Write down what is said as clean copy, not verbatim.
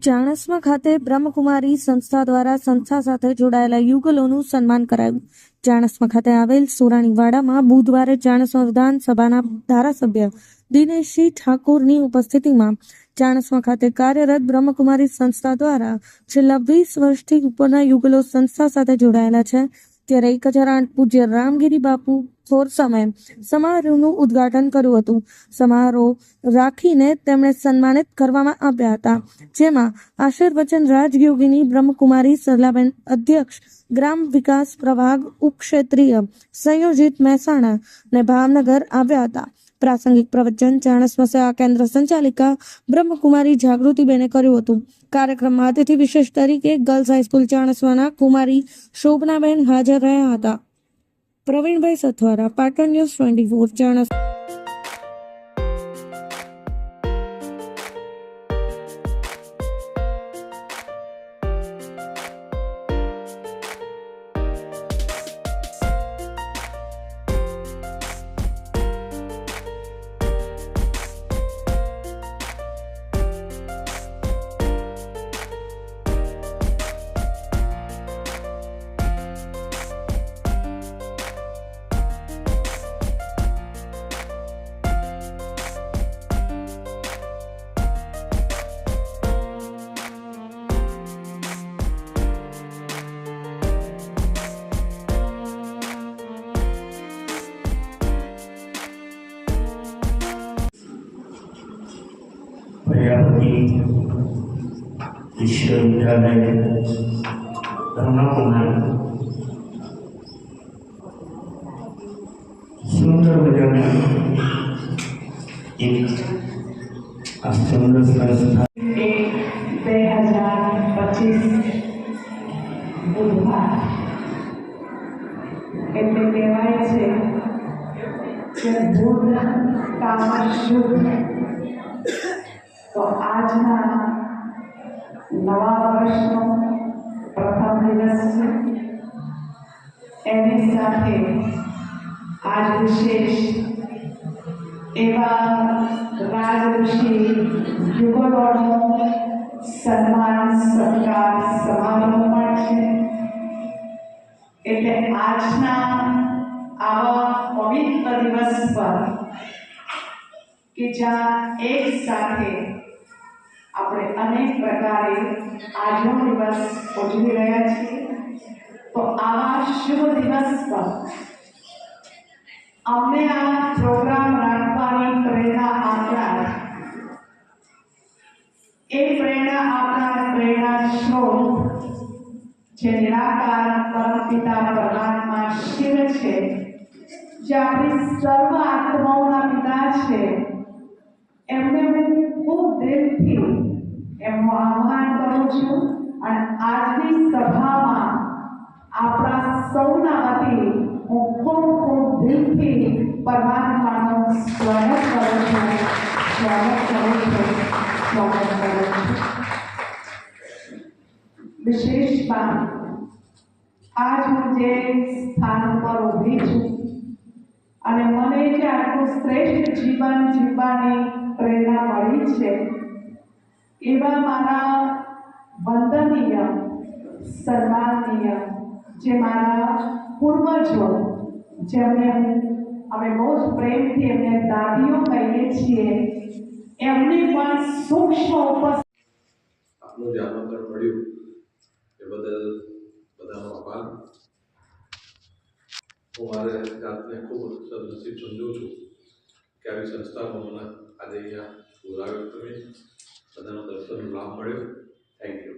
ચાણસ્મા ખાતે બ્રહ્મકુમારી સંસ્થા દ્વારા સંસ્થા સાથે જોડાયેલા યુગલોનું સન્માન કરાયું. ચાણસ્મા ખાતે આવેલ સોરાણીવાડામાં બુધવારે ચાણસ્મા વિધાનસભાના ધારાસભ્ય દિનેશસિંહ ઠાકોરની ઉપસ્થિતિમાં ચાણસ્મા ખાતે કાર્યરત બ્રહ્મકુમારી સંસ્થા દ્વારા છેલ્લા 20 વર્ષથી ઉપરના યુગલો સંસ્થા સાથે જોડાયેલા છે. ત્યારે 1008 પૂજ્ય રામગીરી બાપુ ખોરસામે સમારોહનું ઉદ્ઘાટન કર્યું હતું. સમારોહ રાખીને તેમણે સન્માનિત કરવામાં આવ્યા હતા, જેમાં આશીર્વચન રાજયોગીની બ્રહ્મકુમારી સરલાબેન અધ્યક્ષ ગ્રામ વિકાસ પ્રભાગ ઉપક્ષેત્રીય સંયોજિત મહેસાણા અને ભાવનગર આવ્યા હતા. પ્રાસંગિક પ્રવચન ચાણસ્મા સેવા કેન્દ્ર સંચાલિકા બ્રહ્મકુમારી જાગૃતિબેને કર્યું હતું. કાર્યક્રમમાં અતિથિ વિશેષ તરીકે ગર્લ્સ હાઈસ્કૂલ ચાણસ્માના કુમારી શોભનાબેન હાજર રહ્યા હતા. પ્રવીણભાઈ સથવારા, પાટણ ન્યૂઝ 24 ચાણસ્મા. प्रजापति विश्वविद्यालय ब्रह्मकुमारी सुंदर मजाना एक सुंदर संस्था 2025 बुधवार એટલે કહેવાય છે કે બુધ કામ શુભ. તો આજના નવા વર્ષનો પ્રથમ દિવસ છે. એની સાથે આજ વિશેષ એવા રાજઋષિ યુગલોનો સન્માન સત્કાર સમારોહ પણ છે. એટલે આજના આવા પવિત્ર દિવસ પર કે જ્યાં એક સાથે આપણે અનેક પ્રકારે આજનો દિવસ ઉજવી રહ્યા છીએ, તો આવા શુભ દિવસ પર અમને આ પ્રોગ્રામ રાખવાની પ્રેરણા આપનાર પ્રેરણા સ્ત્રોત જે નિરાકાર પરમપિતા પરમાત્મા શિવ છે, જે આપણી સર્વ આત્માઓના પિતા છે, એમને હું ખૂબ દિલથી એમનું આહ્વાન કરું છું અને આજની સભામાં આપણા સૌના વતી હું ખૂબ દિલથી પરમાત્માનું સ્વાગત કરું છું. વિશેષ બાત, આજ હું જે સ્થાન ઉપર ઊભી છું અને મને જે આટલું શ્રેષ્ઠ જીવન જીવવાની પ્રેરણા મળી છે, એવા મારા વંદનીય સન્માનીય જે મારા પૂર્વજો, જેમને અમે બહુ જ પ્રેમથી એમને દાદીઓ કહીએ છીએ, એમને પણ સૂક્ષ્મ ઉપસ્થિત આપનું જે આમંત્રણ મળ્યું એ બદલ બધાનો આભાર. હું મારે જાતને ખૂબ સદનસીબ સમજું છું કે આવી સંસ્થામાં મને આજે અહીંયા બોલાવ્યો, તમે બધાનો દર્શનનો લાભ મળ્યો. Thank you.